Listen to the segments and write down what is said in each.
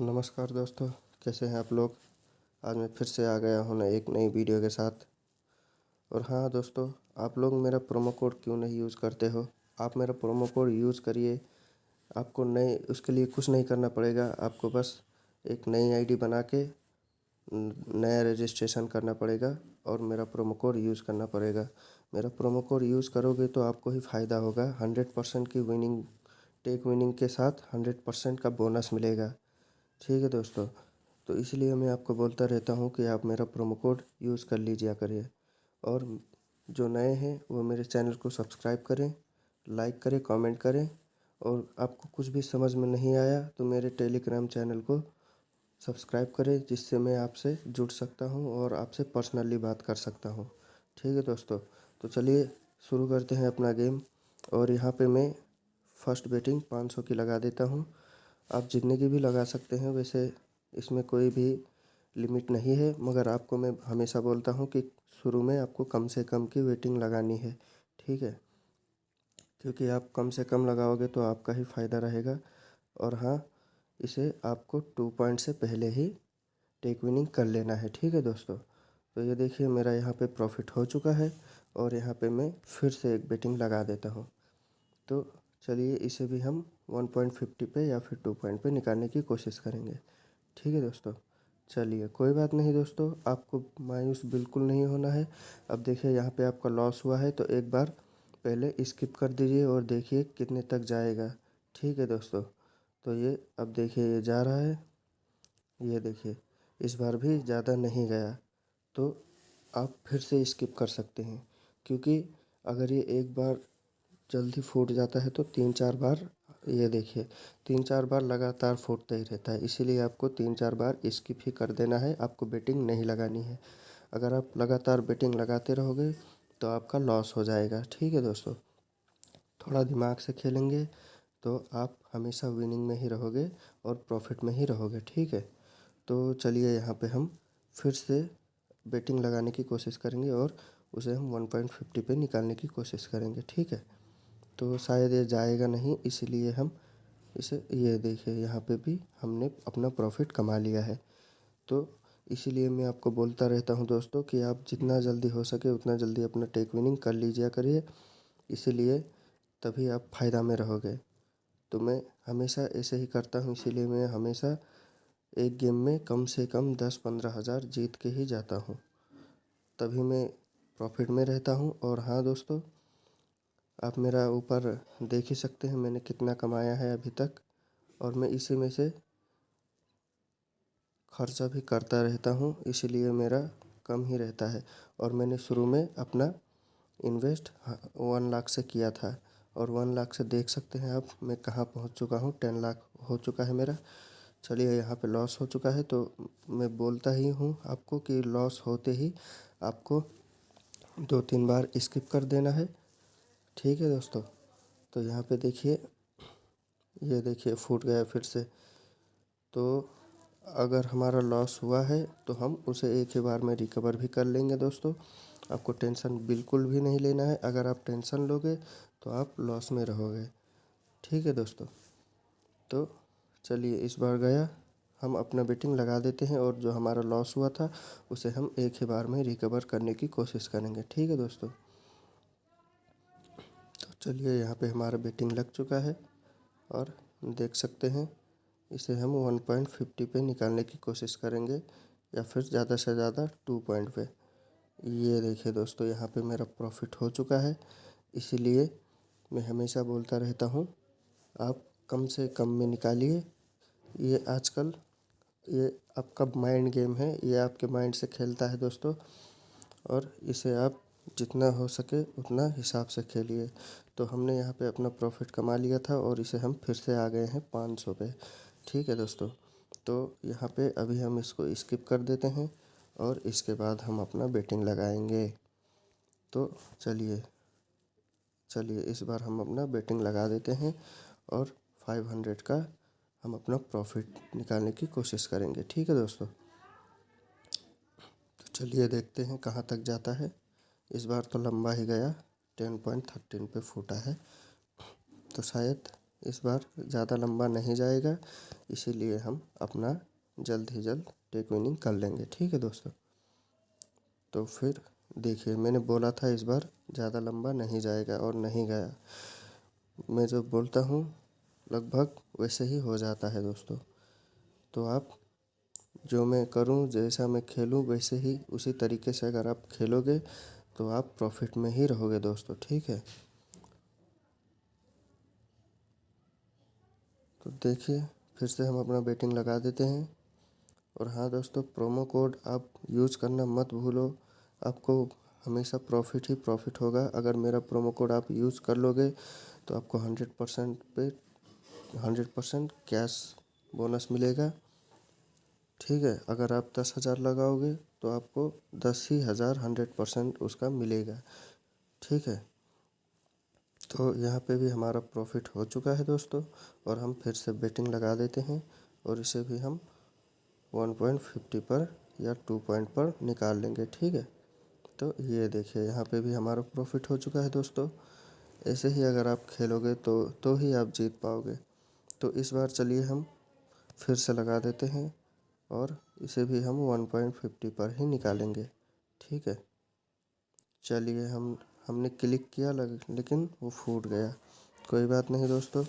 नमस्कार दोस्तों, कैसे हैं आप लोग। आज मैं फिर से आ गया हूँ ना एक नई वीडियो के साथ। और हाँ दोस्तों, आप लोग मेरा प्रोमो कोड क्यों नहीं यूज़ करते हो। आप मेरा प्रोमो कोड यूज़ करिए। आपको नए उसके लिए कुछ नहीं करना पड़ेगा। आपको बस एक नई आईडी बना के नया रजिस्ट्रेशन करना पड़ेगा और मेरा प्रोमो कोड यूज़ करना पड़ेगा। मेरा प्रोमो कोड यूज़ करोगे तो आपको ही फ़ायदा होगा। 100% की विनिंग, टेक विनिंग के साथ 100% का बोनस मिलेगा। ठीक है दोस्तों, तो इसलिए मैं आपको बोलता रहता हूँ कि आप मेरा प्रोमो कोड यूज़ कर लीजिए करिए। और जो नए हैं वो मेरे चैनल को सब्सक्राइब करें, लाइक करें, कमेंट करें। और आपको कुछ भी समझ में नहीं आया तो मेरे टेलीग्राम चैनल को सब्सक्राइब करें, जिससे मैं आपसे जुड़ सकता हूँ और आपसे पर्सनली बात कर सकता हूँ। ठीक है दोस्तों, तो चलिए शुरू करते हैं अपना गेम। और यहाँ पे मैं फ़र्स्ट बेटिंग 500 की लगा देता हूँ। आप जितने की भी लगा सकते हैं, वैसे इसमें कोई भी लिमिट नहीं है, मगर आपको मैं हमेशा बोलता हूँ कि शुरू में आपको कम से कम की वेटिंग लगानी है। ठीक है, क्योंकि आप कम से कम लगाओगे तो आपका ही फ़ायदा रहेगा। और हाँ, इसे आपको 2 पॉइंट से पहले ही टेक विनिंग कर लेना है। ठीक है दोस्तों, तो ये देखिए मेरा यहाँ पे प्रॉफिट हो चुका है और यहाँ पे मैं फिर से एक बेटिंग लगा देता हूँ। तो चलिए इसे भी हम 1.50 पे या फिर 2 पॉइंट पे निकालने की कोशिश करेंगे। ठीक है दोस्तों, चलिए कोई बात नहीं दोस्तों, आपको मायूस बिल्कुल नहीं होना है। अब देखिए यहाँ पे आपका लॉस हुआ है तो एक बार पहले स्किप कर दीजिए और देखिए कितने तक जाएगा। ठीक है दोस्तों, तो ये अब देखिए ये जा रहा है। ये देखिए इस बार भी ज़्यादा नहीं गया, तो आप फिर से स्किप कर सकते हैं। क्योंकि अगर ये एक बार जल्दी फूट जाता है तो 3-4 बार, ये देखिए 3-4 बार लगातार फूटता ही रहता है। इसीलिए आपको 3-4 बार स्किप ही कर देना है, आपको बेटिंग नहीं लगानी है। अगर आप लगातार बेटिंग लगाते रहोगे तो आपका लॉस हो जाएगा। ठीक है दोस्तों, थोड़ा दिमाग से खेलेंगे तो आप हमेशा विनिंग में ही रहोगे और प्रॉफिट में ही रहोगे। ठीक है, तो चलिए यहाँ पे हम फिर से बेटिंग लगाने की कोशिश करेंगे और उसे हम 1.50 पे निकालने की कोशिश करेंगे। ठीक है, तो शायद ये जाएगा नहीं, इसीलिए हम इसे, ये देखिए यहाँ पे भी हमने अपना प्रॉफिट कमा लिया है। तो इसीलिए मैं आपको बोलता रहता हूँ दोस्तों कि आप जितना जल्दी हो सके उतना जल्दी अपना टेक विनिंग कर लीजिए करिए। इसीलिए तभी आप फ़ायदा में रहोगे। तो मैं हमेशा ऐसे ही करता हूँ, इसीलिए मैं हमेशा एक गेम में कम से कम 10-15 हज़ार जीत के ही जाता हूँ, तभी मैं प्रॉफिट में रहता हूँ। और हाँ दोस्तों, आप मेरा ऊपर देख ही सकते हैं मैंने कितना कमाया है अभी तक। और मैं इसी में से खर्चा भी करता रहता हूँ, इसीलिए मेरा कम ही रहता है। और मैंने शुरू में अपना इन्वेस्ट 1 लाख से किया था और 1 लाख से देख सकते हैं आप मैं कहाँ पहुँच चुका हूँ। 10 लाख हो चुका है मेरा। चलिए यहाँ पे लॉस हो चुका है, तो मैं बोलता ही हूँ आपको कि लॉस होते ही आपको 2-3 बार स्किप कर देना है। ठीक है दोस्तों, तो यहाँ पे देखिए, ये देखिए फूट गया फिर से। तो अगर हमारा लॉस हुआ है तो हम उसे एक ही बार में रिकवर भी कर लेंगे दोस्तों। आपको टेंशन बिल्कुल भी नहीं लेना है, अगर आप टेंशन लोगे तो आप लॉस में रहोगे। ठीक है दोस्तों, तो चलिए इस बार गया, हम अपना बेटिंग लगा देते हैं और जो हमारा लॉस हुआ था उसे हम एक ही बार में रिकवर करने की कोशिश करेंगे। ठीक है दोस्तों, तो चलिए यहाँ पे हमारा बेटिंग लग चुका है और देख सकते हैं इसे हम 1.50 पे निकालने की कोशिश करेंगे या फिर ज़्यादा से ज़्यादा 2 पॉइंट पे। ये देखिए दोस्तों यहाँ पे मेरा प्रॉफिट हो चुका है। इसीलिए मैं हमेशा बोलता रहता हूँ आप कम से कम में निकालिए। ये आजकल ये आपका माइंड गेम है, ये आपके माइंड से खेलता है दोस्तों। और इसे आप जितना हो सके उतना हिसाब से खेलिए। तो हमने यहाँ पे अपना प्रॉफिट कमा लिया था और इसे हम फिर से आ गए हैं 500 पे। ठीक है दोस्तों, तो यहाँ पे अभी हम इसको स्किप कर देते हैं और इसके बाद हम अपना बेटिंग लगाएंगे। तो चलिए चलिए इस बार हम अपना बेटिंग लगा देते हैं और 500 का हम अपना प्रॉफिट निकालने की कोशिश करेंगे। ठीक है दोस्तों, तो चलिए देखते हैं कहाँ तक जाता है। इस बार तो लंबा ही गया, 10.13 पे फूटा है, तो शायद इस बार ज़्यादा लंबा नहीं जाएगा, इसीलिए हम अपना जल्द ही जल्द टेक विनिंग कर लेंगे। ठीक है दोस्तों, तो फिर देखिए मैंने बोला था इस बार ज़्यादा लंबा नहीं जाएगा और नहीं गया। मैं जो बोलता हूँ लगभग वैसे ही हो जाता है दोस्तों। तो आप जो मैं करूँ, जैसा मैं खेलूँ वैसे ही उसी तरीके से अगर आप खेलोगे तो आप प्रॉफिट में ही रहोगे दोस्तों। ठीक है, तो देखिए फिर से हम अपना बेटिंग लगा देते हैं। और हाँ दोस्तों, प्रोमो कोड आप यूज़ करना मत भूलो, आपको हमेशा प्रॉफिट ही प्रॉफिट होगा। अगर मेरा प्रोमो कोड आप यूज़ कर लोगे तो आपको 100% कैश बोनस मिलेगा। ठीक है, अगर आप 10,000 लगाओगे तो आपको 10,000 100% उसका मिलेगा। ठीक है, तो यहाँ पे भी हमारा प्रॉफिट हो चुका है दोस्तों। और हम फिर से बेटिंग लगा देते हैं और इसे भी हम 1.50 पर या 2 पॉइंट पर निकाल लेंगे। ठीक है, तो ये देखिए यहाँ पे भी हमारा प्रॉफिट हो चुका है दोस्तों। ऐसे ही अगर आप खेलोगे तो ही आप जीत पाओगे। तो इस बार चलिए हम फिर से लगा देते हैं और इसे भी हम 1.50 पर ही निकालेंगे। ठीक है, चलिए हमने क्लिक किया लेकिन वो फूट गया। कोई बात नहीं दोस्तों,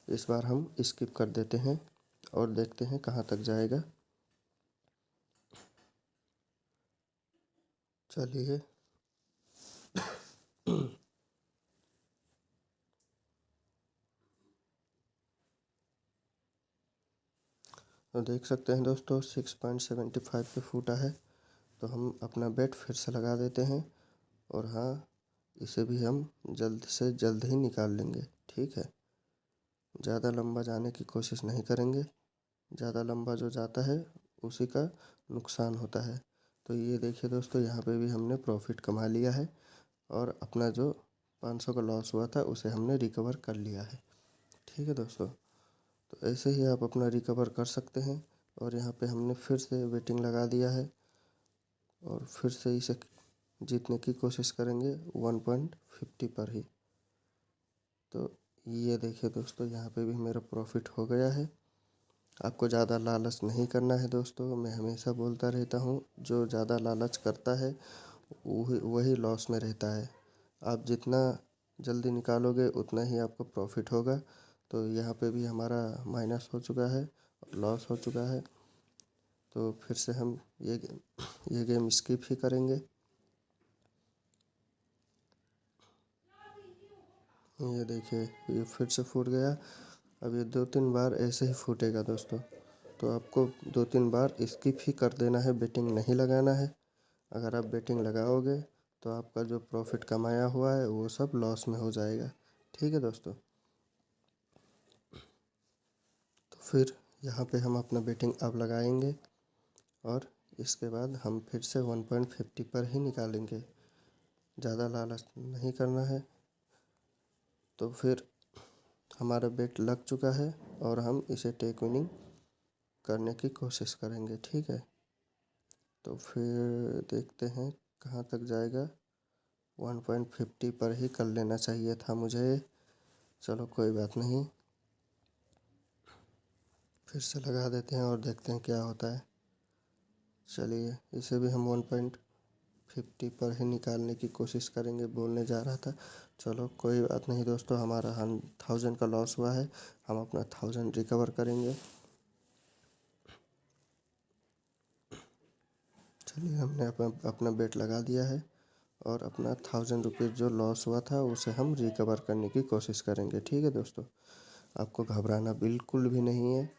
इस बार हम स्किप कर देते हैं और देखते हैं कहाँ तक जाएगा। चलिए तो देख सकते हैं दोस्तों 6.75 पे फूटा है। तो हम अपना बेट फिर से लगा देते हैं और हाँ, इसे भी हम जल्द से जल्द ही निकाल लेंगे। ठीक है, ज़्यादा लंबा जाने की कोशिश नहीं करेंगे, ज़्यादा लंबा जो जाता है उसी का नुकसान होता है। तो ये देखिए दोस्तों, यहाँ पे भी हमने प्रॉफिट कमा लिया है और अपना जो 500 का लॉस हुआ था उसे हमने रिकवर कर लिया है। ठीक है दोस्तों, तो ऐसे ही आप अपना रिकवर कर सकते हैं। और यहाँ पे हमने फिर से वेटिंग लगा दिया है और फिर से इसे जीतने की कोशिश करेंगे 1.50 पर ही। तो ये देखिए दोस्तों, यहाँ पे भी मेरा प्रॉफिट हो गया है। आपको ज़्यादा लालच नहीं करना है दोस्तों, मैं हमेशा बोलता रहता हूँ, जो ज़्यादा लालच करता है वही वही लॉस में रहता है। आप जितना जल्दी निकालोगे उतना ही आपको प्रॉफिट होगा। तो यहाँ पे भी हमारा माइनस हो चुका है, लॉस हो चुका है। तो फिर से हम ये गेम स्किप ही करेंगे। ये देखिए ये फिर से फूट गया। अब ये 2-3 बार ऐसे ही फूटेगा दोस्तों। तो आपको 2-3 बार स्किप ही कर देना है, बेटिंग नहीं लगाना है। अगर आप बेटिंग लगाओगे तो आपका जो प्रॉफिट कमाया हुआ है वो सब लॉस में हो जाएगा। ठीक है दोस्तों, तो फिर यहाँ पे हम अपना बेटिंग अब लगाएंगे और इसके बाद हम फिर से 1.50 पर ही निकालेंगे। ज़्यादा लालच नहीं करना है। तो फिर हमारा बेट लग चुका है और हम इसे टेक विनिंग करने की कोशिश करेंगे। ठीक है, तो फिर देखते हैं कहाँ तक जाएगा। 1.50 पर ही कर लेना चाहिए था मुझे। चलो कोई बात नहीं, फिर से लगा देते हैं और देखते हैं क्या होता है। चलिए इसे भी हम 1.50 पर ही निकालने की कोशिश करेंगे, बोलने जा रहा था। चलो कोई बात नहीं दोस्तों, हमारा 1000 का लॉस हुआ है, हम अपना 1000 रिकवर करेंगे। चलिए हमने अपना बेट लगा दिया है और अपना 1000 रुपीज़ जो लॉस हुआ था उसे हम रिकवर करने की कोशिश करेंगे। ठीक है दोस्तों, आपको घबराना बिल्कुल भी नहीं है।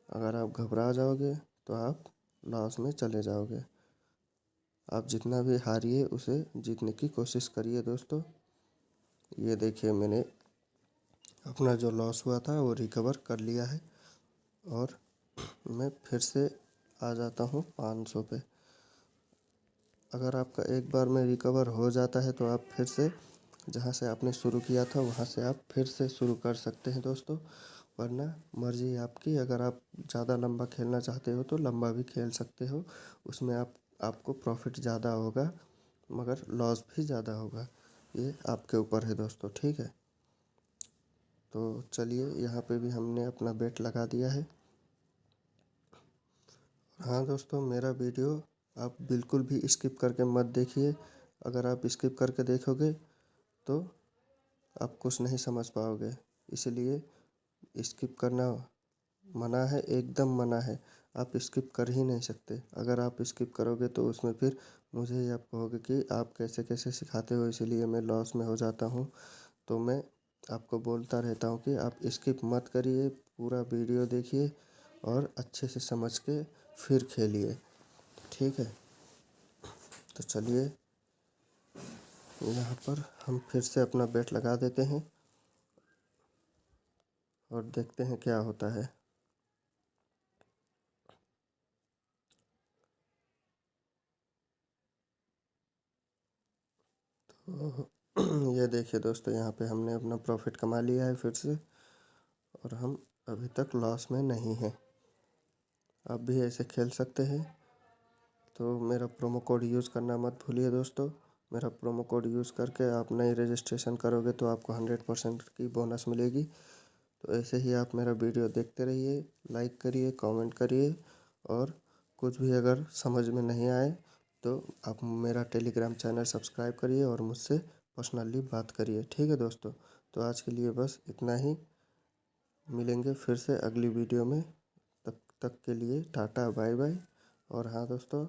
अगर आप घबरा जाओगे तो आप लॉस में चले जाओगे। आप जितना भी हारिए उसे जीतने की कोशिश करिए दोस्तों। ये देखिए मैंने अपना जो लॉस हुआ था वो रिकवर कर लिया है और मैं फिर से आ जाता हूँ 500 पे। अगर आपका एक बार में रिकवर हो जाता है तो आप फिर से जहाँ से आपने शुरू किया था वहाँ से आप फिर से शुरू कर सकते हैं दोस्तों। वरना मर्ज़ी आपकी, अगर आप ज़्यादा लंबा खेलना चाहते हो तो लंबा भी खेल सकते हो। उसमें आपको प्रॉफिट ज़्यादा होगा मगर लॉस भी ज़्यादा होगा। ये आपके ऊपर है दोस्तों। ठीक है, तो चलिए यहाँ पे भी हमने अपना बेट लगा दिया है। हाँ दोस्तों, मेरा वीडियो आप बिल्कुल भी स्किप करके मत देखिए। अगर आप स्किप करके देखोगे तो आप कुछ नहीं समझ पाओगे, इसलिए स्किप करना मना है, एकदम मना है। आप स्किप कर ही नहीं सकते। अगर आप स्किप करोगे तो उसमें फिर मुझे ही आप कहोगे कि आप कैसे कैसे सिखाते हो, इसीलिए मैं लॉस में हो जाता हूँ। तो मैं आपको बोलता रहता हूँ कि आप स्किप मत करिए, पूरा वीडियो देखिए और अच्छे से समझ के फिर खेलिए, ठीक है। तो चलिए यहाँ पर हम फिर से अपना बेट लगा देते हैं और देखते हैं क्या होता है। तो ये देखिए दोस्तों, यहाँ पे हमने अपना प्रॉफिट कमा लिया है फिर से, और हम अभी तक लॉस में नहीं हैं। आप भी ऐसे खेल सकते हैं। तो मेरा प्रोमो कोड यूज़ करना मत भूलिए दोस्तों। मेरा प्रोमो कोड यूज़ करके आप नई रजिस्ट्रेशन करोगे तो आपको 100% की बोनस मिलेगी। तो ऐसे ही आप मेरा वीडियो देखते रहिए, लाइक करिए, कमेंट करिए, और कुछ भी अगर समझ में नहीं आए तो आप मेरा टेलीग्राम चैनल सब्सक्राइब करिए और मुझसे पर्सनली बात करिए, ठीक है दोस्तों। तो आज के लिए बस इतना ही। मिलेंगे फिर से अगली वीडियो में। तब तक के लिए टाटा बाय बाय। और हाँ दोस्तों,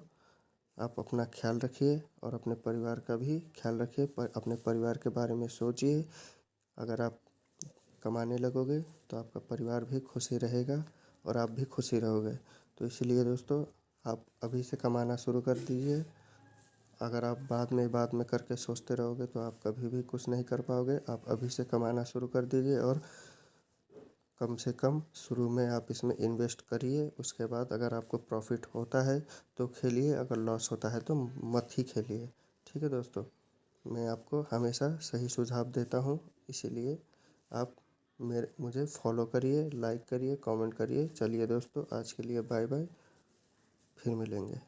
आप अपना ख्याल रखिए और अपने परिवार का भी ख्याल रखिए। अपने परिवार के बारे में सोचिए। अगर आप कमाने लगोगे तो आपका परिवार भी खुशी रहेगा और आप भी खुशी रहोगे। तो इसलिए दोस्तों, आप अभी से कमाना शुरू कर दीजिए। अगर आप बाद में करके सोचते रहोगे तो आप कभी भी कुछ नहीं कर पाओगे। आप अभी से कमाना शुरू कर दीजिए और कम से कम शुरू में आप इसमें इन्वेस्ट करिए। उसके बाद अगर आपको प्रॉफिट होता है तो खेलिए, अगर लॉस होता है तो मत ही खेलिए, ठीक है दोस्तों। मैं आपको हमेशा सही सुझाव देता हूँ, इसीलिए आप मुझे फॉलो करिए, लाइक करिए, कमेंट करिए। चलिए दोस्तों, आज के लिए बाय बाय, फिर मिलेंगे।